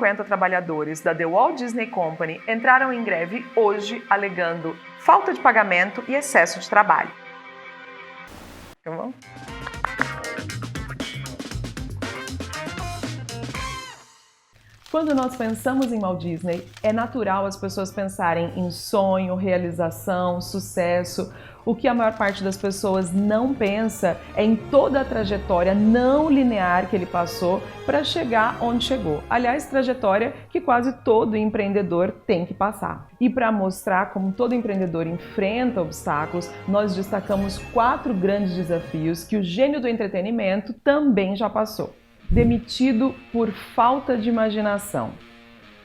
150 trabalhadores da The Walt Disney Company entraram em greve hoje alegando falta de pagamento e excesso de trabalho. Tá bom? Quando nós pensamos em Walt Disney, é natural as pessoas pensarem em sonho, realização, sucesso. O que a maior parte das pessoas não pensa é em toda a trajetória não linear que ele passou para chegar onde chegou. Aliás, trajetória que quase todo empreendedor tem que passar. E para mostrar como todo empreendedor enfrenta obstáculos, nós destacamos 4 grandes desafios que o gênio do entretenimento também já passou. Demitido por falta de imaginação.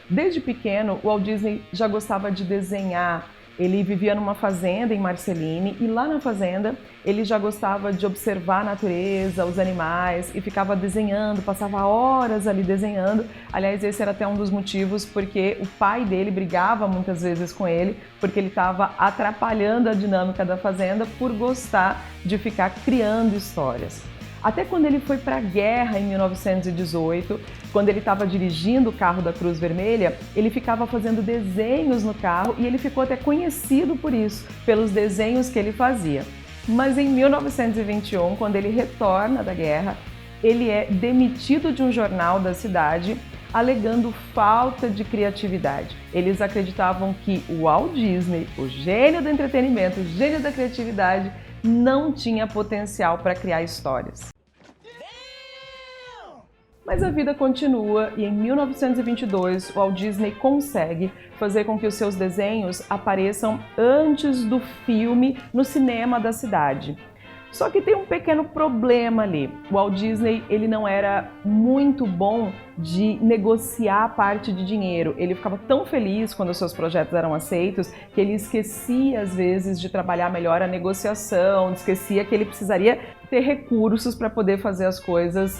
Desde pequeno, o Walt Disney já gostava de desenhar. Ele vivia numa fazenda em Marceline e lá na fazenda ele já gostava de observar a natureza, os animais e ficava desenhando, passava horas ali desenhando. Aliás, esse era até um dos motivos porque o pai dele brigava muitas vezes com ele porque ele estava atrapalhando a dinâmica da fazenda por gostar de ficar criando histórias. Até quando ele foi para a guerra em 1918, quando ele estava dirigindo o carro da Cruz Vermelha, ele ficava fazendo desenhos no carro e ele ficou até conhecido por isso, pelos desenhos que ele fazia. Mas em 1921, quando ele retorna da guerra, ele é demitido de um jornal da cidade, alegando falta de criatividade. Eles acreditavam que o Walt Disney, o gênio do entretenimento, o gênio da criatividade, não tinha potencial para criar histórias. Mas a vida continua e em 1922 o Walt Disney consegue fazer com que os seus desenhos apareçam antes do filme no cinema da cidade. Só que tem um pequeno problema ali. O Walt Disney ele não era muito bom de negociar a parte de dinheiro. Ele ficava tão feliz quando os seus projetos eram aceitos que ele esquecia às vezes de trabalhar melhor a negociação, esquecia que ele precisaria ter recursos para poder fazer as coisas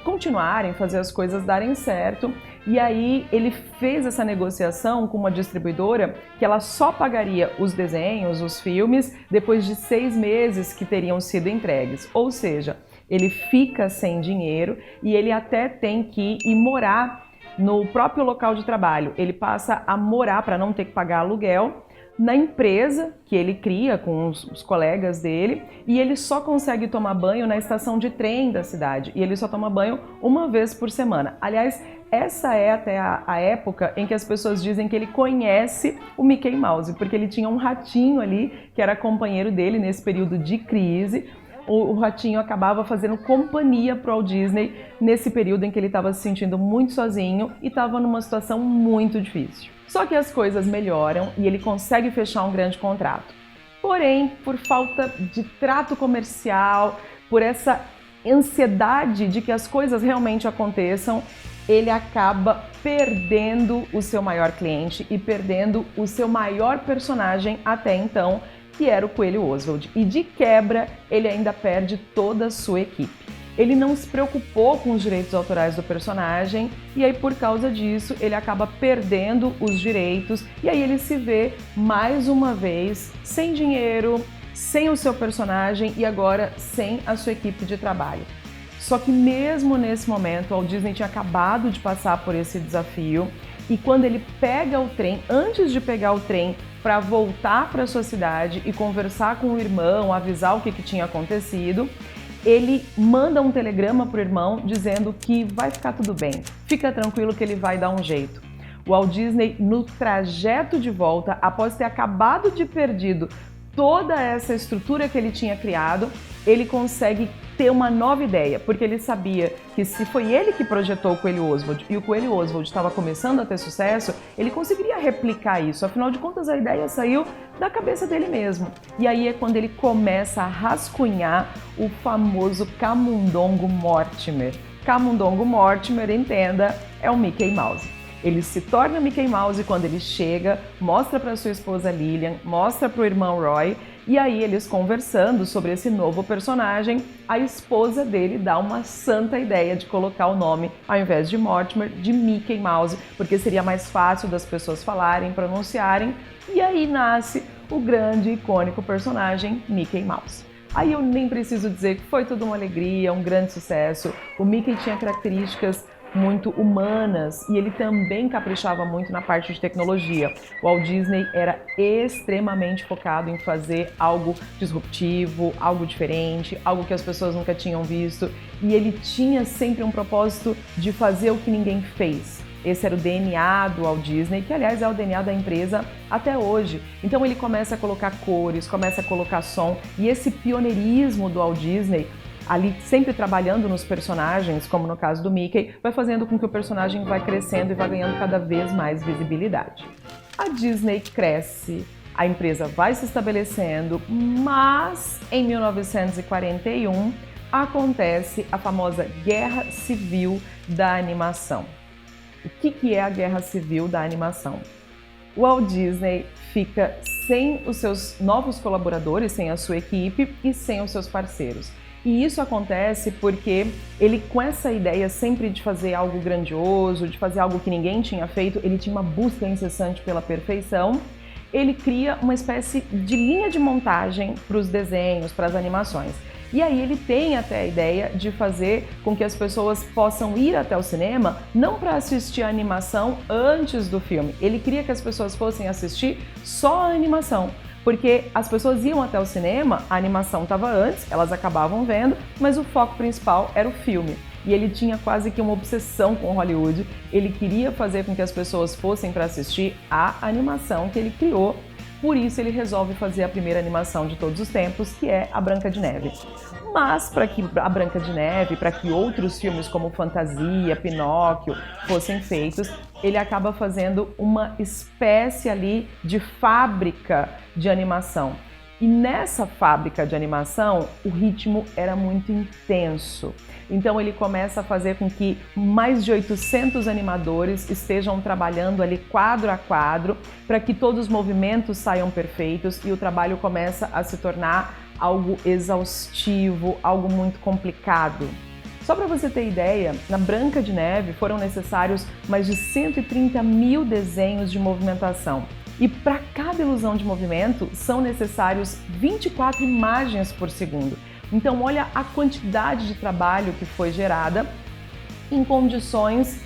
continuarem, fazer as coisas darem certo. E aí ele fez essa negociação com uma distribuidora que ela só pagaria os desenhos, os filmes, depois de 6 meses que teriam sido entregues. Ou seja, ele fica sem dinheiro e ele até tem que ir morar no próprio local de trabalho. Ele passa a morar para não ter que pagar aluguel na empresa que ele cria com os colegas dele e ele só consegue tomar banho na estação de trem da cidade e ele só toma banho uma vez por semana. Aliás, essa é até a época em que as pessoas dizem que ele conhece o Mickey Mouse, porque ele tinha um ratinho ali que era companheiro dele nesse período de crise. O ratinho acabava fazendo companhia para o Walt Disney nesse período em que ele estava se sentindo muito sozinho e estava numa situação muito difícil. Só que as coisas melhoram e ele consegue fechar um grande contrato. Porém, por falta de trato comercial, por essa ansiedade de que as coisas realmente aconteçam, ele acaba perdendo o seu maior cliente e perdendo o seu maior personagem até então, que era o Coelho Oswald. E de quebra, ele ainda perde toda a sua equipe. Ele não se preocupou com os direitos autorais do personagem e aí por causa disso ele acaba perdendo os direitos e aí ele se vê mais uma vez sem dinheiro, sem o seu personagem e agora sem a sua equipe de trabalho. Só que mesmo nesse momento, o Walt Disney tinha acabado de passar por esse desafio e quando ele pega o trem, antes de pegar o trem para voltar para sua cidade e conversar com o irmão, avisar o que tinha acontecido, ele manda um telegrama para o irmão dizendo que vai ficar tudo bem, fica tranquilo que ele vai dar um jeito. O Walt Disney, no trajeto de volta, após ter acabado de perdido toda essa estrutura que ele tinha criado, ele consegue ter uma nova ideia, porque ele sabia que se foi ele que projetou o Coelho Oswald e o Coelho Oswald estava começando a ter sucesso, ele conseguiria replicar isso, afinal de contas a ideia saiu da cabeça dele mesmo. E aí é quando ele começa a rascunhar o famoso Camundongo Mortimer. Camundongo Mortimer, entenda, é o Mickey Mouse. Ele se torna Mickey Mouse quando ele chega, mostra para sua esposa Lillian, mostra para o irmão Roy, e aí eles conversando sobre esse novo personagem, a esposa dele dá uma santa ideia de colocar o nome, ao invés de Mortimer, de Mickey Mouse, porque seria mais fácil das pessoas falarem, pronunciarem, e aí nasce o grande e icônico personagem Mickey Mouse. Aí eu nem preciso dizer que foi tudo uma alegria, um grande sucesso. O Mickey tinha características muito humanas, e ele também caprichava muito na parte de tecnologia. O Walt Disney era extremamente focado em fazer algo disruptivo, algo diferente, algo que as pessoas nunca tinham visto, e ele tinha sempre um propósito de fazer o que ninguém fez. Esse era o DNA do Walt Disney, que aliás é o DNA da empresa até hoje. Então ele começa a colocar cores, começa a colocar som, e esse pioneirismo do Walt Disney, ali sempre trabalhando nos personagens, como no caso do Mickey, vai fazendo com que o personagem vai crescendo e vai ganhando cada vez mais visibilidade. A Disney cresce, a empresa vai se estabelecendo, mas em 1941 acontece a famosa Guerra Civil da Animação. O que é a Guerra Civil da Animação? O Walt Disney fica sem os seus novos colaboradores, sem a sua equipe e sem os seus parceiros. E isso acontece porque ele, com essa ideia sempre de fazer algo grandioso, de fazer algo que ninguém tinha feito, ele tinha uma busca incessante pela perfeição. Ele cria uma espécie de linha de montagem para os desenhos, para as animações. E aí ele tem até a ideia de fazer com que as pessoas possam ir até o cinema não para assistir a animação antes do filme. Ele queria que as pessoas fossem assistir só a animação. Porque as pessoas iam até o cinema, a animação estava antes, elas acabavam vendo, mas o foco principal era o filme. E ele tinha quase que uma obsessão com Hollywood, ele queria fazer com que as pessoas fossem para assistir a animação que ele criou. Por isso ele resolve fazer a primeira animação de todos os tempos, que é a Branca de Neve. Mas para que a Branca de Neve, para que outros filmes como Fantasia, Pinóquio fossem feitos, ele acaba fazendo uma espécie ali de fábrica de animação. E nessa fábrica de animação, o ritmo era muito intenso. Então ele começa a fazer com que mais de 800 animadores estejam trabalhando ali quadro a quadro para que todos os movimentos saiam perfeitos e o trabalho começa a se tornar algo exaustivo, algo muito complicado. Só para você ter ideia, na Branca de Neve foram necessários mais de 130 mil desenhos de movimentação. E para cada ilusão de movimento são necessários 24 imagens por segundo. Então olha a quantidade de trabalho que foi gerada em condições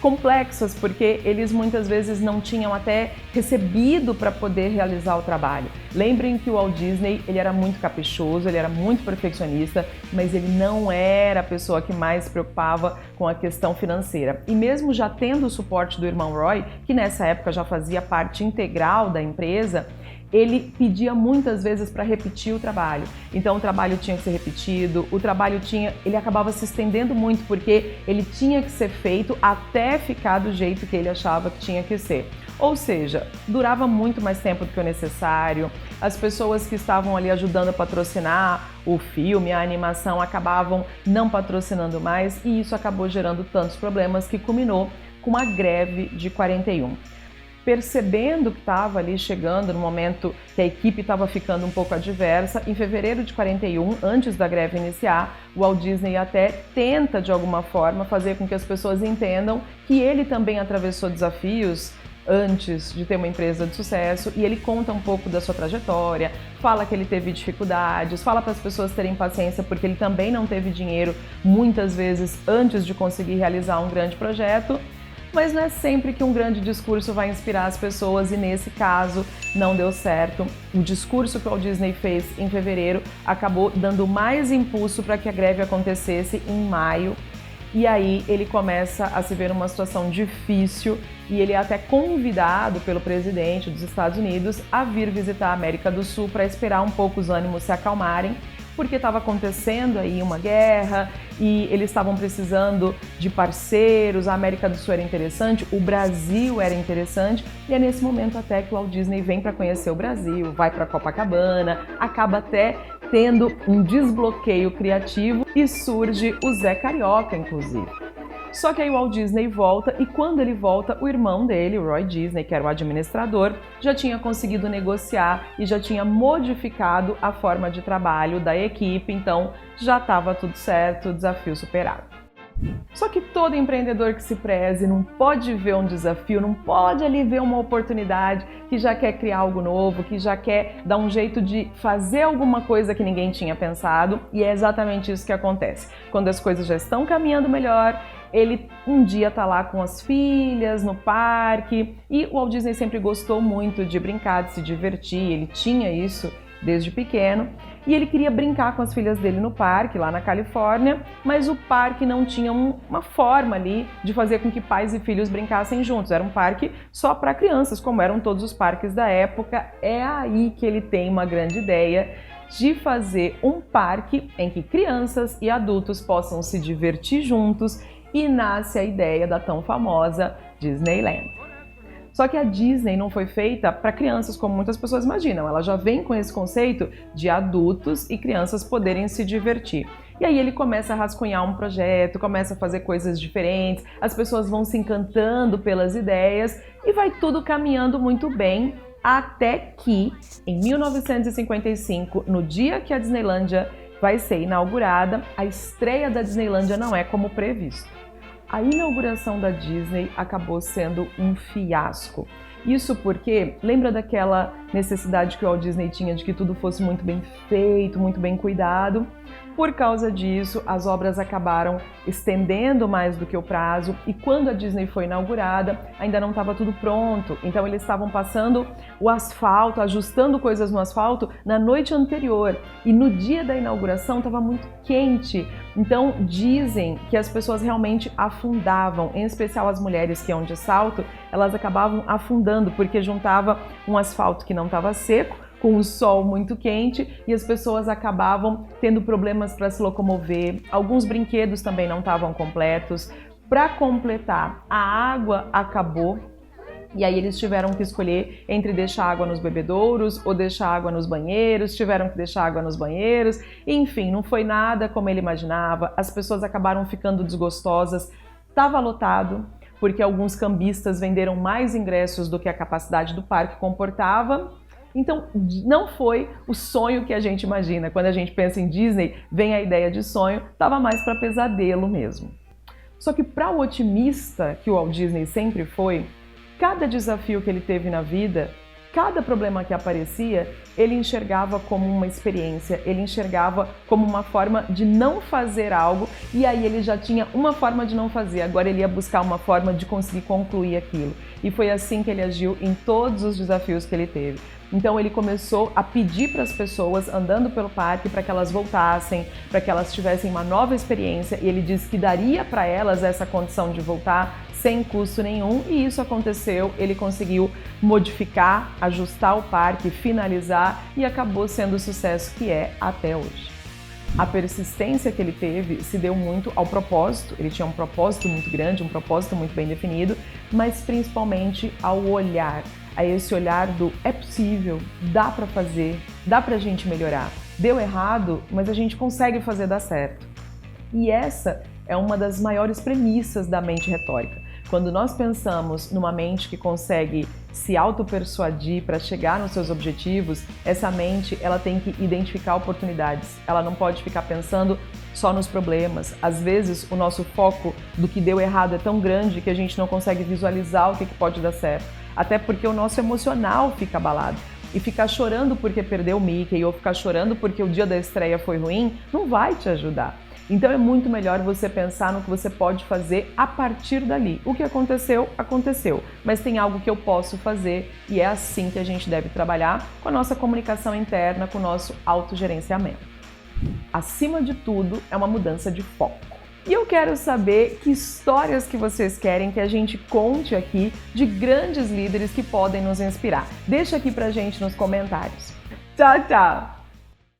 complexas, porque eles muitas vezes não tinham até recebido para poder realizar o trabalho. Lembrem que o Walt Disney, ele era muito caprichoso, ele era muito perfeccionista, mas ele não era a pessoa que mais se preocupava com a questão financeira. E mesmo já tendo o suporte do irmão Roy, que nessa época já fazia parte integral da empresa, ele pedia muitas vezes para repetir o trabalho. Então o trabalho tinha que ser repetido, ele acabava se estendendo muito porque ele tinha que ser feito até ficar do jeito que ele achava que tinha que ser. Ou seja, durava muito mais tempo do que o necessário, as pessoas que estavam ali ajudando a patrocinar o filme, a animação, acabavam não patrocinando mais e isso acabou gerando tantos problemas que culminou com a greve de 41. Percebendo que estava ali chegando no momento que a equipe estava ficando um pouco adversa, em fevereiro de 41, antes da greve iniciar, o Walt Disney até tenta de alguma forma fazer com que as pessoas entendam que ele também atravessou desafios antes de ter uma empresa de sucesso e ele conta um pouco da sua trajetória, fala que ele teve dificuldades, fala para as pessoas terem paciência porque ele também não teve dinheiro muitas vezes antes de conseguir realizar um grande projeto. Mas não é sempre que um grande discurso vai inspirar as pessoas e nesse caso não deu certo. O discurso que o Walt Disney fez em fevereiro acabou dando mais impulso para que a greve acontecesse em maio. E aí ele começa a se ver numa situação difícil e ele é até convidado pelo presidente dos Estados Unidos a vir visitar a América do Sul para esperar um pouco os ânimos se acalmarem, porque estava acontecendo aí uma guerra e eles estavam precisando de parceiros, a América do Sul era interessante, o Brasil era interessante e é nesse momento até que o Walt Disney vem para conhecer o Brasil, vai para Copacabana, acaba até tendo um desbloqueio criativo e surge o Zé Carioca, inclusive. Só que aí o Walt Disney volta e quando ele volta, o irmão dele, o Roy Disney, que era o administrador, já tinha conseguido negociar e já tinha modificado a forma de trabalho da equipe, então já estava tudo certo, desafio superado. Só que todo empreendedor que se preze não pode ver um desafio, não pode ali ver uma oportunidade, que já quer criar algo novo, que já quer dar um jeito de fazer alguma coisa que ninguém tinha pensado, e é exatamente isso que acontece. Quando as coisas já estão caminhando melhor, ele um dia tá lá com as filhas no parque e o Walt Disney sempre gostou muito de brincar, de se divertir, ele tinha isso desde pequeno e ele queria brincar com as filhas dele no parque, lá na Califórnia, mas o parque não tinha uma forma ali de fazer com que pais e filhos brincassem juntos. Era um parque só para crianças, como eram todos os parques da época. É aí que ele tem uma grande ideia de fazer um parque em que crianças e adultos possam se divertir juntos e nasce a ideia da tão famosa Disneyland. Só que a Disney não foi feita para crianças como muitas pessoas imaginam, ela já vem com esse conceito de adultos e crianças poderem se divertir. E aí ele começa a rascunhar um projeto, começa a fazer coisas diferentes, as pessoas vão se encantando pelas ideias e vai tudo caminhando muito bem, até que em 1955, no dia que a Disneylândia vai ser inaugurada, a estreia da Disneylândia não é como previsto. A inauguração da Disney acabou sendo um fiasco. Isso porque, lembra daquela necessidade que o Walt Disney tinha de que tudo fosse muito bem feito, muito bem cuidado? Por causa disso, as obras acabaram estendendo mais do que o prazo e quando a Disney foi inaugurada, ainda não estava tudo pronto. Então eles estavam passando o asfalto, ajustando coisas no asfalto na noite anterior e no dia da inauguração estava muito quente. Então dizem que as pessoas realmente afundavam, em especial as mulheres que iam de salto, elas acabavam afundando porque juntava um asfalto que não estava seco com o sol muito quente e as pessoas acabavam tendo problemas para se locomover. Alguns brinquedos também não estavam completos. Para completar, a água acabou e aí eles tiveram que escolher entre deixar água nos bebedouros ou deixar água nos banheiros, tiveram que deixar água nos banheiros. Enfim, não foi nada como ele imaginava. As pessoas acabaram ficando desgostosas. Estava lotado, porque alguns cambistas venderam mais ingressos do que a capacidade do parque comportava. Então, não foi o sonho que a gente imagina. Quando a gente pensa em Disney, vem a ideia de sonho, estava mais para pesadelo mesmo. Só que para o otimista que o Walt Disney sempre foi, cada desafio que ele teve na vida, cada problema que aparecia, ele enxergava como uma experiência, ele enxergava como uma forma de não fazer algo e aí ele já tinha uma forma de não fazer, agora ele ia buscar uma forma de conseguir concluir aquilo. E foi assim que ele agiu em todos os desafios que ele teve. Então ele começou a pedir para as pessoas andando pelo parque para que elas voltassem, para que elas tivessem uma nova experiência e ele disse que daria para elas essa condição de voltar sem custo nenhum e isso aconteceu, ele conseguiu modificar, ajustar o parque, finalizar e acabou sendo o sucesso que é até hoje. A persistência que ele teve se deu muito ao propósito, ele tinha um propósito muito grande, um propósito muito bem definido, mas principalmente ao olhar, a esse olhar do é possível, dá para fazer, dá pra gente melhorar. Deu errado, mas a gente consegue fazer dar certo. E essa é uma das maiores premissas da mente retórica. Quando nós pensamos numa mente que consegue se auto-persuadir para chegar nos seus objetivos, essa mente ela tem que identificar oportunidades. Ela não pode ficar pensando só nos problemas. Às vezes o nosso foco do que deu errado é tão grande que a gente não consegue visualizar o que pode dar certo. Até porque o nosso emocional fica abalado. E ficar chorando porque perdeu o Mickey ou ficar chorando porque o dia da estreia foi ruim, não vai te ajudar. Então é muito melhor você pensar no que você pode fazer a partir dali. O que aconteceu, aconteceu, mas tem algo que eu posso fazer e é assim que a gente deve trabalhar com a nossa comunicação interna, com o nosso autogerenciamento. Acima de tudo, é uma mudança de foco. E eu quero saber que histórias que vocês querem que a gente conte aqui de grandes líderes que podem nos inspirar. Deixa aqui pra gente nos comentários. Tchau, tchau!